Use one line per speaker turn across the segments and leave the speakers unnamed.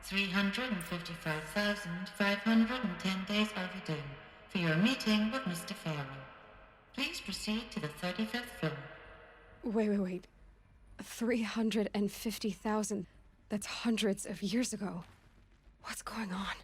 355,510 days overdue for your meeting with Mr. Farrell. Please proceed to the 35th floor.
Wait. 350,000. That's hundreds of years ago. What's going on?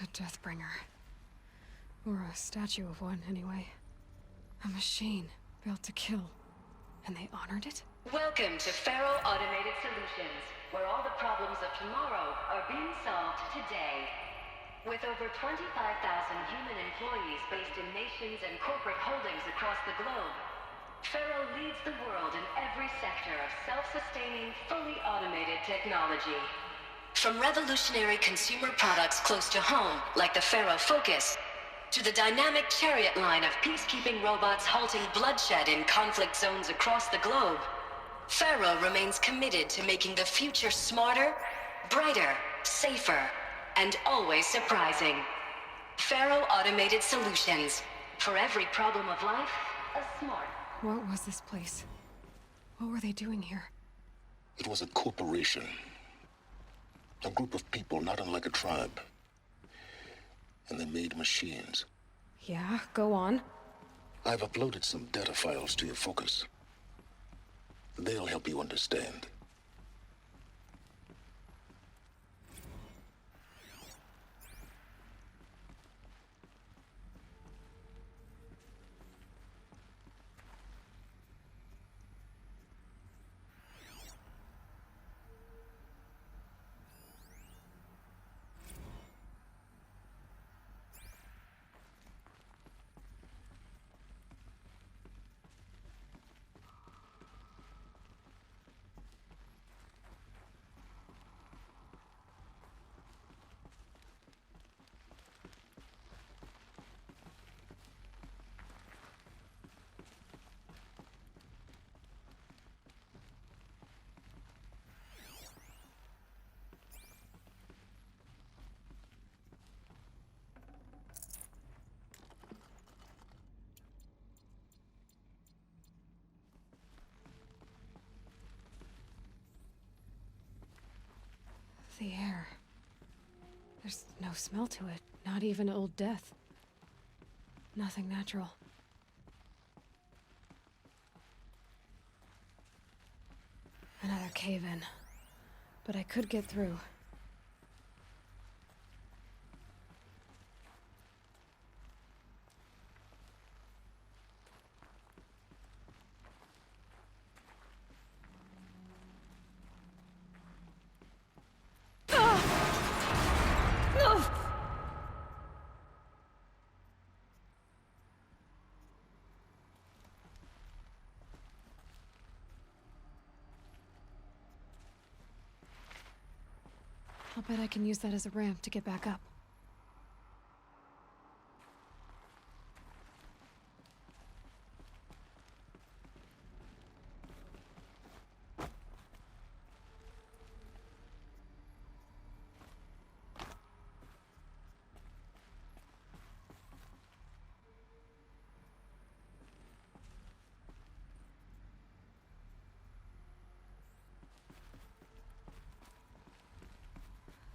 A Deathbringer. Or a statue of one, anyway. A machine built to kill. And they honored it?
Welcome to Faro Automated Solutions, where all the problems of tomorrow are being solved today. With over 25,000 human employees based in nations and corporate holdings across the globe, Faro leads the world in every sector of self-sustaining, fully automated technology. From revolutionary consumer products close to home, like the Faro Focus, to the dynamic Chariot line of peacekeeping robots halting bloodshed in conflict zones across the globe, Faro remains committed to making the future smarter, brighter, safer, and always surprising. Faro Automated Solutions. For every problem of life, a smart.
What was this place? What were they doing here?
It was a corporation. A group of people not unlike a tribe. And they made machines.
Yeah, go on.
I've uploaded some data files to your Focus. They'll help you understand.
The air. There's no smell to it, not even old death. Nothing natural. Another cave-in. But I could get through. I'll bet I can use that as a ramp to get back up.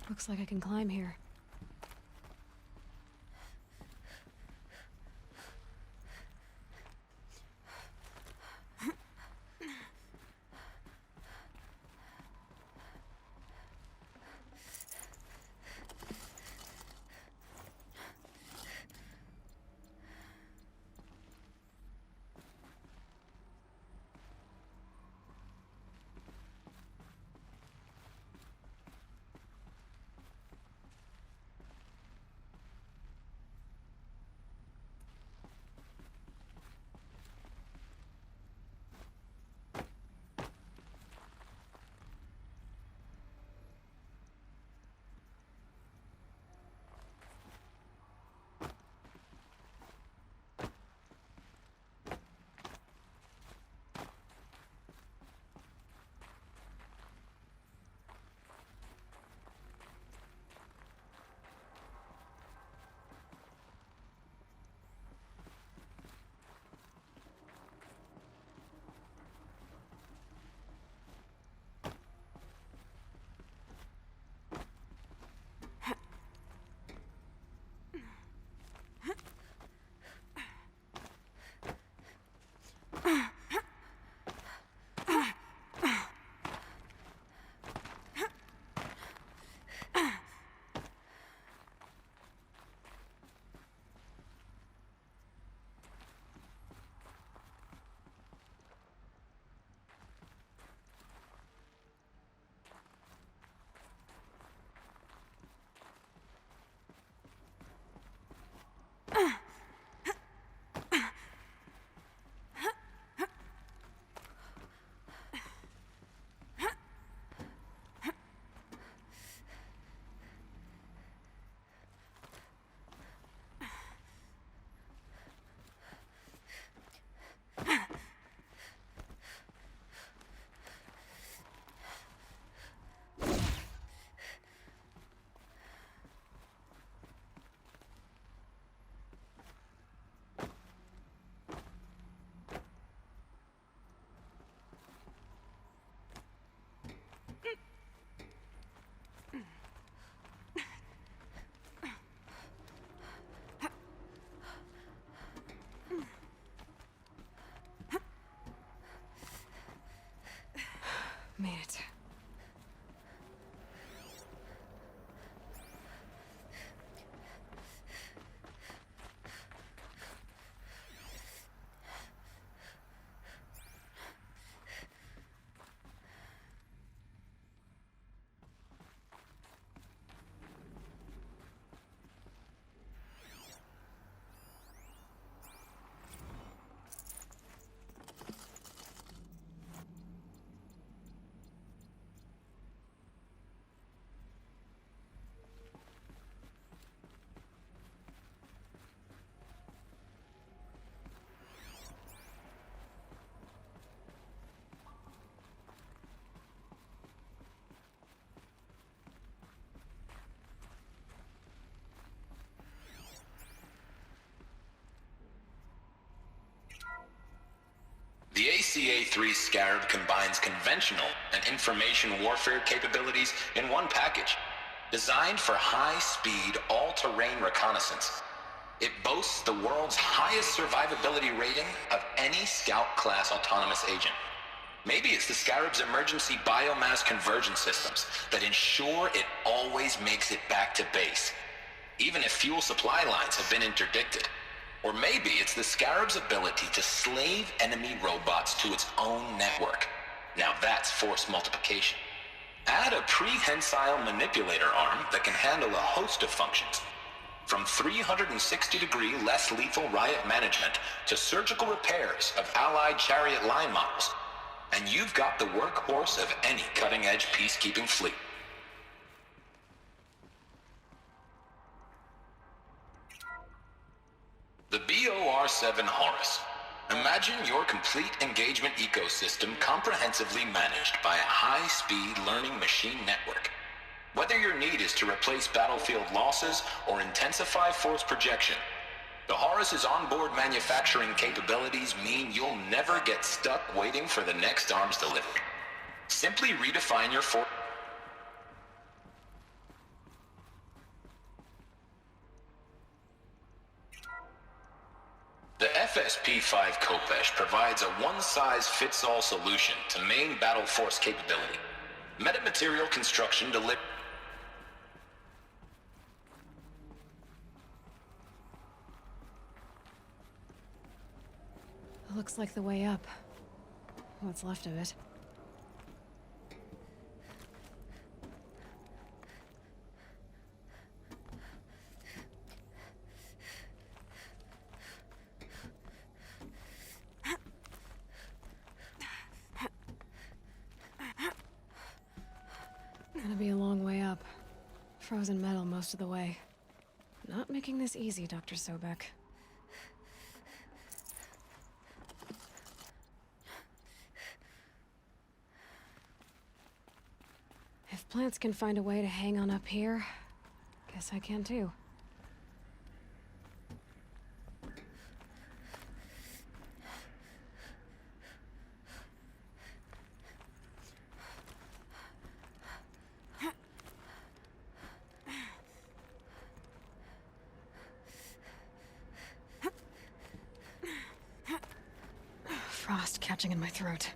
Looks like I can climb here. Made it.
The ACA-3 Scarab combines conventional and information warfare capabilities in one package. Designed for high-speed, all-terrain reconnaissance, it boasts the world's highest survivability rating of any Scout-class autonomous agent. Maybe it's the Scarab's emergency biomass conversion systems that ensure it always makes it back to base, even if fuel supply lines have been interdicted. Or maybe it's the Scarab's ability to slave enemy robots to its own network. Now that's force multiplication. Add a prehensile manipulator arm that can handle a host of functions, from 360-degree less lethal riot management to surgical repairs of Allied chariot line models, and you've got the workhorse of any cutting-edge peacekeeping fleet. The BOR-7 Horus. Imagine your complete engagement ecosystem comprehensively managed by a high-speed learning machine network. Whether your need is to replace battlefield losses or intensify force projection, the Horus's onboard manufacturing capabilities mean you'll never get stuck waiting for the next arms delivery. Simply redefine your force. The FSP-5 Khopesh provides a one-size-fits-all solution to main battle force capability. Metamaterial construction delivered.
Looks like the way up. What's left of it. Gonna be a long way up. Frozen metal most of the way. Not making this easy, Dr. Sobek. If plants can find a way to hang on up here, guess I can too. Frost catching in my throat.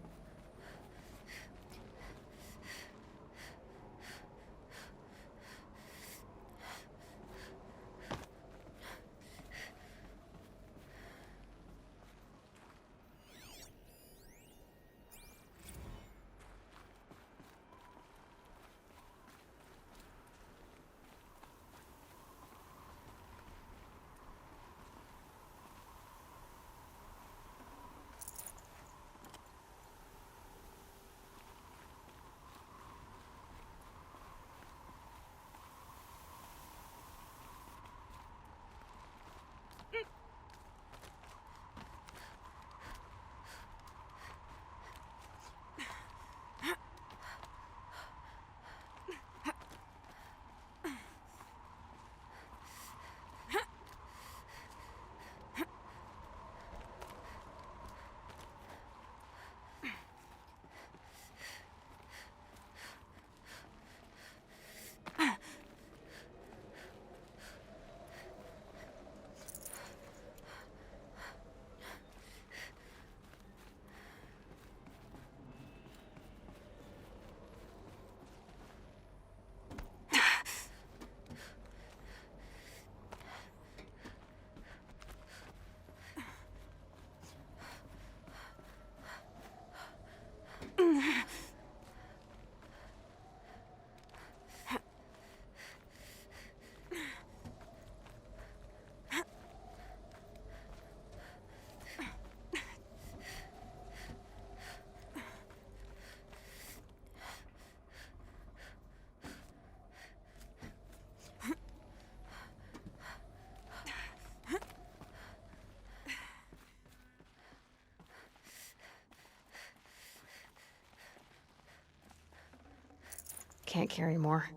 Can't carry more.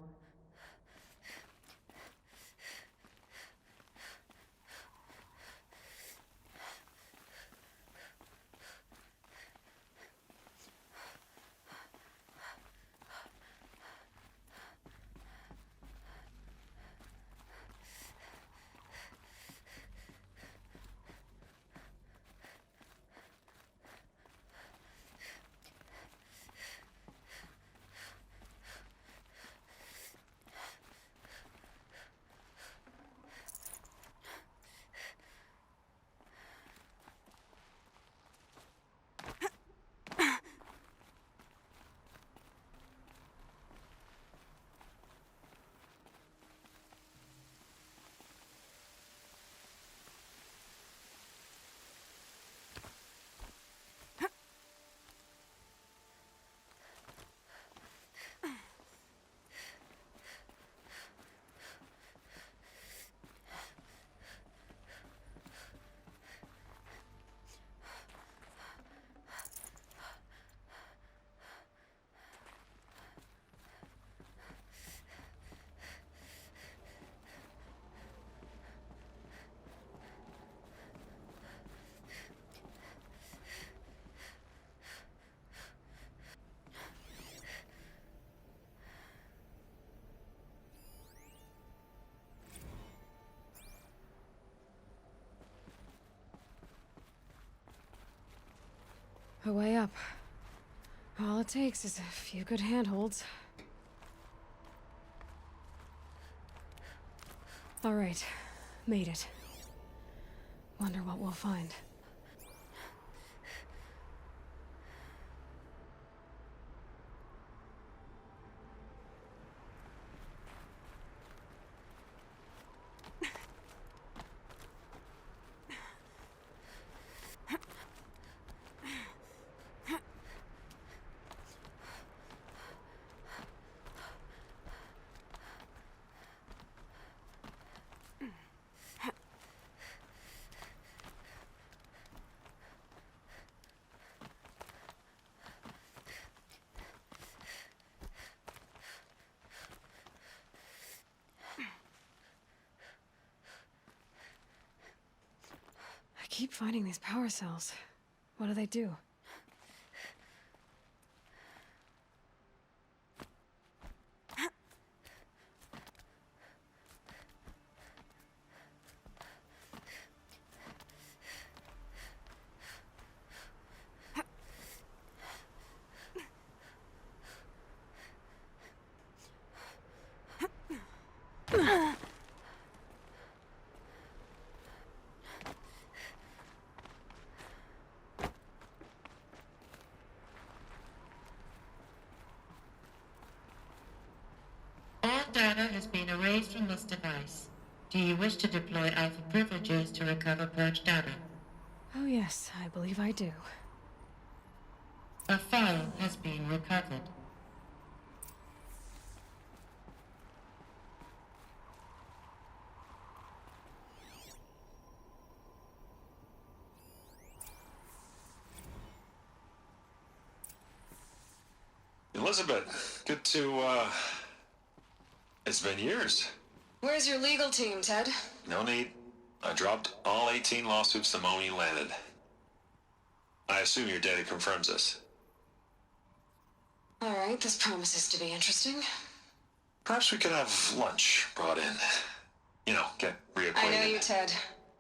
A way up. All it takes is a few good handholds. All right, made it. Wonder what we'll find. I keep finding these power cells. What do they do?
All data has been erased from this device. Do you wish to deploy Alpha privileges to recover purged data?
Oh yes, I believe I do.
A file has been recovered.
Elizabeth, good to, It's been years.
Where's your legal team, Ted?
No need. I dropped all 18 lawsuits the moment you landed. I assume your data confirms this.
All right, this promises to be interesting.
Perhaps we could have lunch brought in. You know, get reacquainted.
I know you, Ted.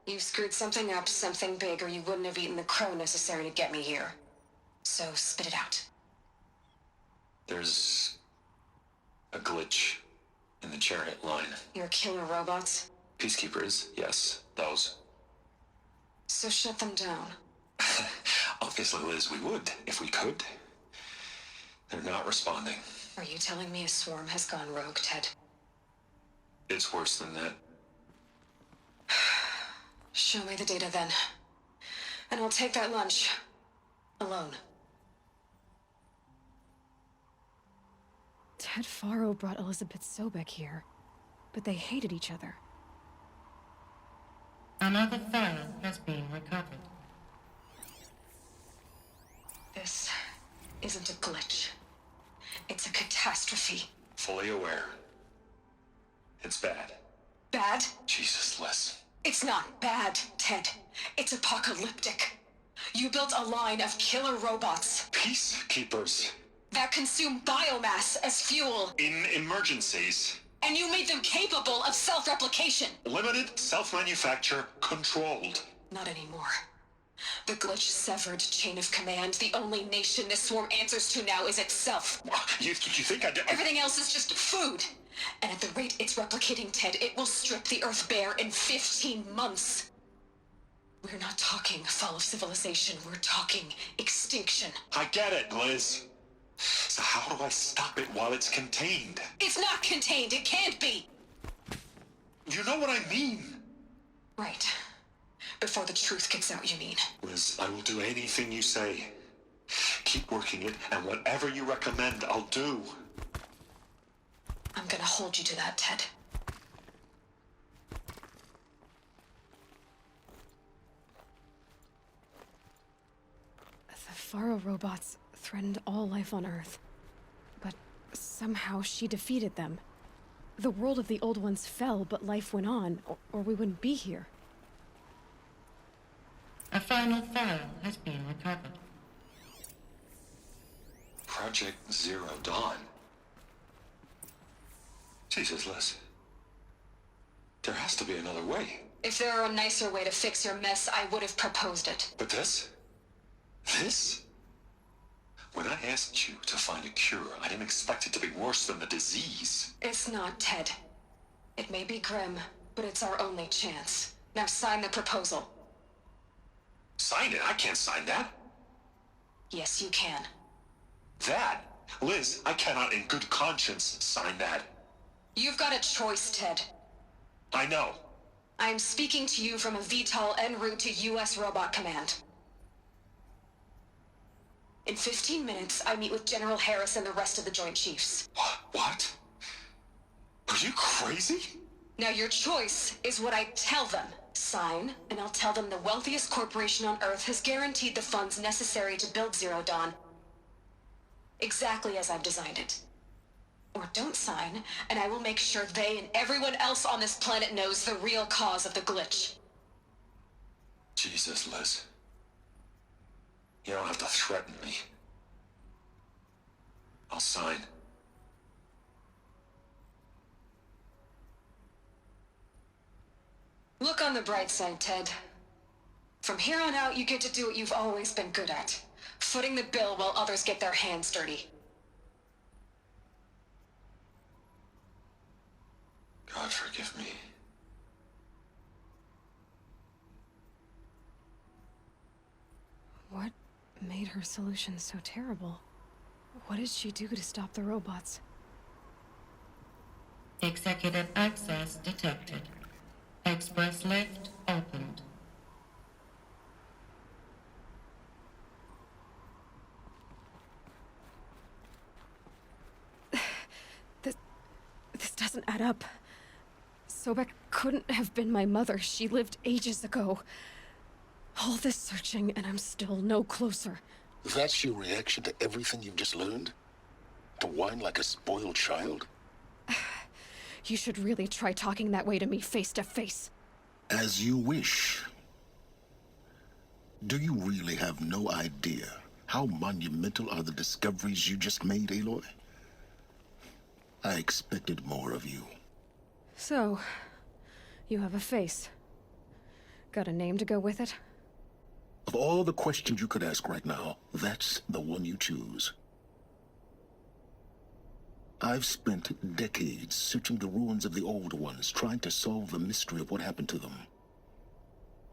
You've screwed something up, something big, or you wouldn't have eaten the crow necessary to get me here. So spit it out.
There's a glitch in the chariot line.
Your killer robots?
Peacekeepers, yes, those.
So shut them down.
Obviously, Liz, we would, if we could. They're not responding.
Are you telling me a swarm has gone rogue, Ted?
It's worse than that.
Show me the data then. And I'll take that lunch. Alone.
Ted Faro brought Elizabeth Sobek here, but they hated each other.
Another file has been recovered.
This isn't a glitch. It's a catastrophe.
Fully aware. It's bad.
Bad?
Jesus, Liz.
It's not bad, Ted. It's apocalyptic. You built a line of killer robots
Peacekeepers.
that consume biomass as fuel,
In emergencies.
and you made them capable of self-replication.
Limited, self-manufacture, controlled.
Not anymore. The glitch severed chain of command. The only nation this swarm answers to now is itself.
You think I did?
Everything else is just food. And at the rate it's replicating, Ted, it will strip the Earth bare in 15 months. We're not talking fall of civilization. We're talking extinction.
I get it, Liz. So how do I stop it while it's contained?
It's not contained. It can't be.
You know what I mean?
Right. Before the truth gets out, you mean?
Liz, I will do anything you say. Keep working it, and whatever you recommend, I'll do.
I'm gonna hold you to that, Ted.
The Faro robots threatened all life on Earth. But somehow she defeated them. The world of the old ones fell, but life went on, or we wouldn't be here.
A final file has been recovered.
Project Zero Dawn. Jesus, Liz. There has to be another way.
If there were a nicer way to fix your mess, I would have proposed it.
But this? This? When I asked you to find a cure, I didn't expect it to be worse than the disease.
It's not, Ted. It may be grim, but it's our only chance. Now sign the proposal.
Sign it? I can't sign that.
Yes, you can.
That? Liz, I cannot in good conscience sign that.
You've got a choice, Ted.
I know.
I am speaking to you from a VTOL en route to U.S. Robot Command. In 15 minutes, I meet with General Harris and the rest of the Joint Chiefs.
What? Are you crazy?
Now your choice is what I tell them. Sign, and I'll tell them the wealthiest corporation on Earth has guaranteed the funds necessary to build Zero Dawn. Exactly as I've designed it. Or don't sign, and I will make sure they and everyone else on this planet knows the real cause of the glitch.
Jesus, Liz. You don't have to threaten me. I'll sign.
Look on the bright side, Ted. From here on out, you get to do what you've always been good at. Footing the bill while others get their hands dirty.
God forgive me.
What made her solution so terrible? What did she do to stop the robots?
Executive access detected. Express lift opened.
This doesn't add up. Sobek couldn't have been my mother. She lived ages ago. All this searching, and I'm still no closer.
That's your reaction to everything you've just learned? To whine like a spoiled child?
You should really try talking that way to me face to face.
As you wish. Do you really have no idea how monumental are the discoveries you just made, Aloy? I expected more of you.
So, you have a face. Got a name to go with it?
Of all the questions you could ask right now, that's the one you choose. I've spent decades searching the ruins of the old ones, trying to solve the mystery of what happened to them.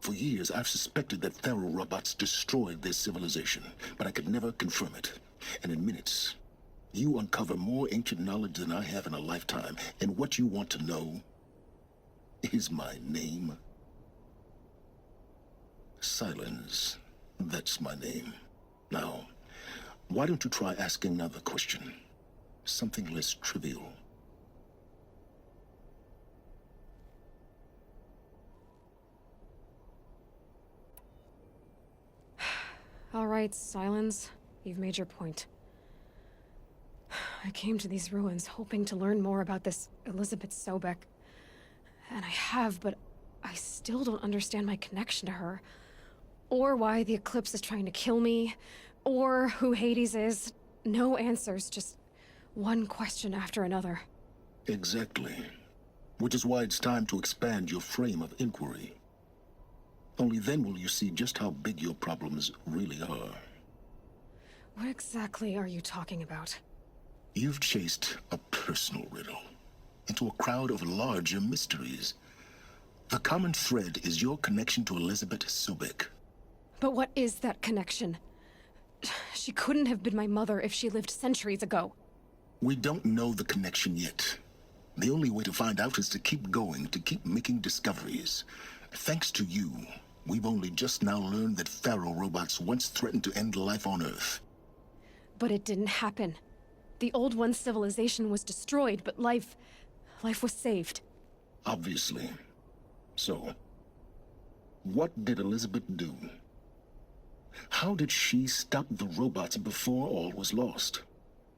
For years, I've suspected that Faro robots destroyed their civilization, but I could never confirm it. And in minutes, you uncover more ancient knowledge than I have in a lifetime, and what you want to know is my name. Silence. That's my name. Now, why don't you try asking another question? Something less trivial.
All right, Silence. You've made your point. I came to these ruins hoping to learn more about this Elizabeth Sobek. And I have, but I still don't understand my connection to her. Or why the Eclipse is trying to kill me. Or who Hades is. No answers, just one question after another.
Exactly. Which is why it's time to expand your frame of inquiry. Only then will you see just how big your problems really are.
What exactly are you talking about?
You've chased a personal riddle into a crowd of larger mysteries. The common thread is your connection to Elizabeth Sobek.
But what is that connection? She couldn't have been my mother if she lived centuries ago.
We don't know the connection yet. The only way to find out is to keep going, to keep making discoveries. Thanks to you, we've only just now learned that Faro robots once threatened to end life on Earth.
But it didn't happen. The Old One's civilization was destroyed, but life was saved.
Obviously. So, what did Elizabeth do? How did she stop the robots before all was lost?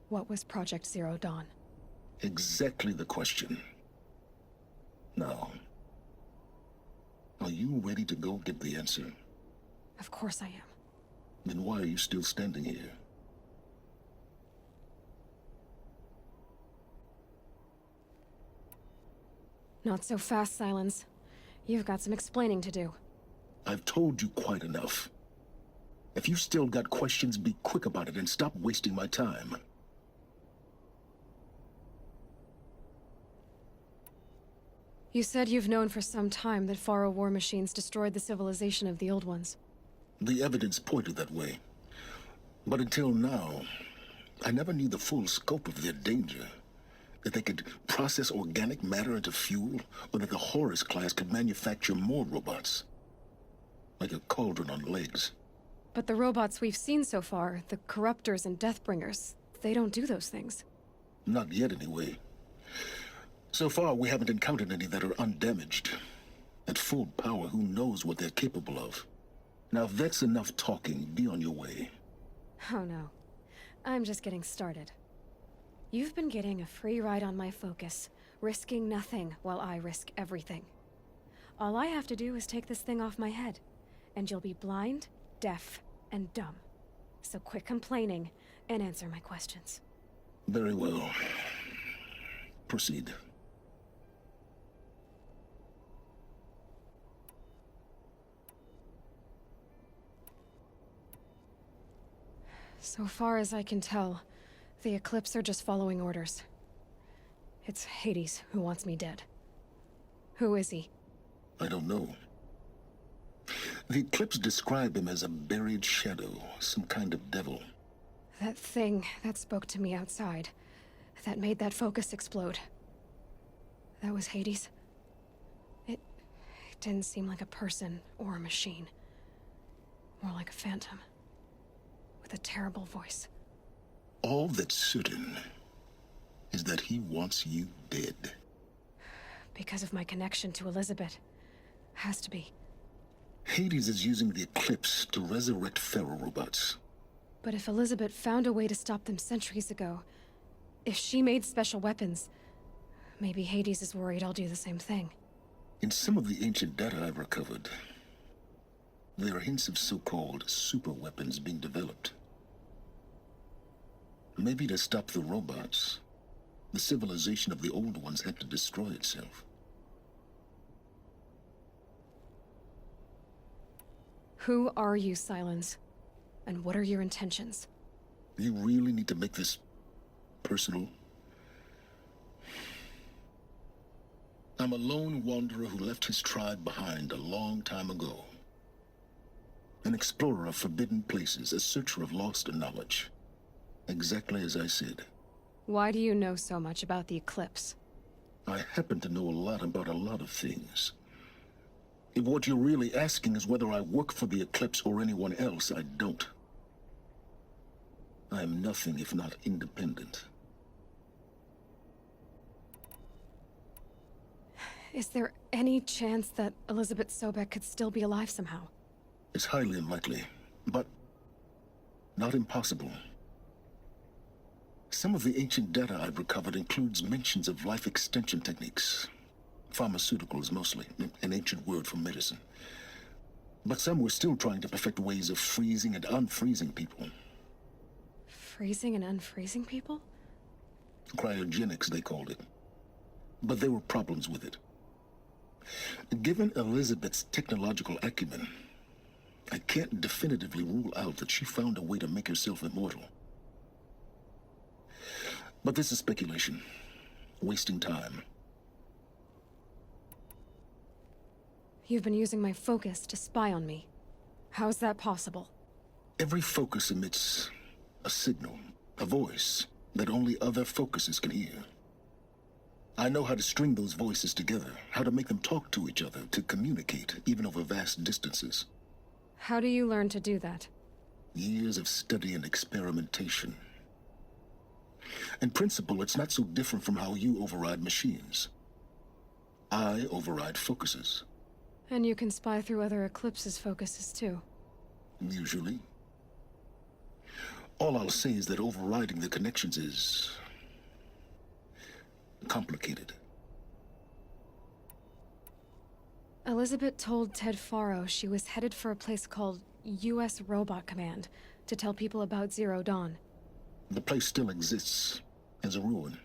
What was Project Zero Dawn?
Exactly the question. Now, are you ready to go get the answer?
Of course I am.
Then why are you still standing here?
Not so fast, Silence. You've got some explaining to do.
I've told you quite enough. If you still got questions, be quick about it and stop wasting my time.
You said you've known for some time that Faro war machines destroyed the civilization of the Old Ones.
The evidence pointed that way. But until now, I never knew the full scope of their danger. That they could process organic matter into fuel, or that the Horus class could manufacture more robots. Like a cauldron on legs.
But the robots we've seen so far, the Corruptors and Deathbringers, they don't do those things.
Not yet, anyway. So far, we haven't encountered any that are undamaged. At full power, who knows what they're capable of? Now, if that's enough talking, be on your way.
Oh no. I'm just getting started. You've been getting a free ride on my focus, risking nothing while I risk everything. All I have to do is take this thing off my head, and you'll be blind, deaf, and dumb. So quit complaining and answer my questions.
Very well. Proceed.
So far as I can tell, the Eclipse are just following orders. It's Hades who wants me dead. Who is he?
I don't know. The Eclipse describe him as a buried shadow, some kind of devil.
That thing that spoke to me outside, that made that focus explode. That was Hades? It didn't seem like a person or a machine. More like a phantom. With a terrible voice.
All that's certain is that he wants you dead.
Because of my connection to Elizabeth. Has to be.
Hades is using the Eclipse to resurrect Faro robots.
But if Elizabeth found a way to stop them centuries ago, if she made special weapons, maybe Hades is worried I'll do the same thing.
In some of the ancient data I've recovered, there are hints of so-called super weapons being developed. Maybe to stop the robots, the civilization of the old ones had to destroy itself.
Who are you, Sylens? And what are your intentions?
You really need to make this personal? I'm a lone wanderer who left his tribe behind a long time ago. An explorer of forbidden places, a searcher of lost knowledge. Exactly as I said.
Why do you know so much about the Eclipse?
I happen to know a lot about a lot of things. If what you're really asking is whether I work for the Eclipse or anyone else, I don't. I am nothing if not independent.
Is there any chance that Elizabeth Sobek could still be alive somehow?
It's highly unlikely, but not impossible. Some of the ancient data I've recovered includes mentions of life extension techniques. Pharmaceuticals, mostly, an ancient word for medicine. But some were still trying to perfect ways of freezing and unfreezing people.
Freezing and unfreezing people?
Cryogenics, they called it. But there were problems with it. Given Elizabeth's technological acumen, I can't definitively rule out that she found a way to make herself immortal. But this is speculation. Wasting time.
You've been using my focus to spy on me. How's that possible?
Every focus emits a signal, a voice, that only other focuses can hear. I know how to string those voices together, how to make them talk to each other, to communicate, even over vast distances.
How do you learn to do that?
Years of study and experimentation. In principle, it's not so different from how you override machines. I override focuses.
And you can spy through other Eclipse's focuses too.
Usually. All I'll say is that overriding the connections is complicated.
Elizabeth told Ted Faro she was headed for a place called U.S. Robot Command to tell people about Zero Dawn.
The place still exists as a ruin.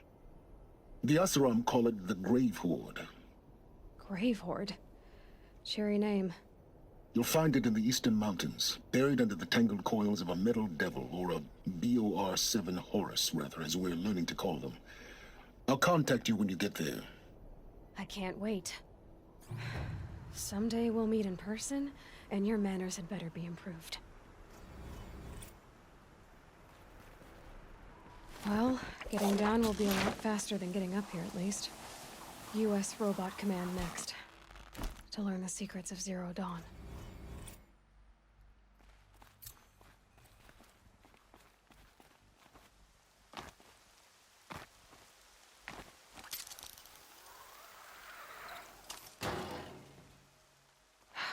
The Oseram call it the Grave Horde.
Grave Horde? Cheery name.
You'll find it in the Eastern Mountains, buried under the tangled coils of a metal devil, or a BOR-7 Horus, rather, as we're learning to call them. I'll contact you when you get there.
I can't wait. Someday we'll meet in person, and your manners had better be improved. Well, getting down will be a lot faster than getting up here, at least. U.S. Robot Command next. To learn the secrets of Zero Dawn.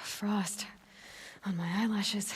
Frost on my eyelashes.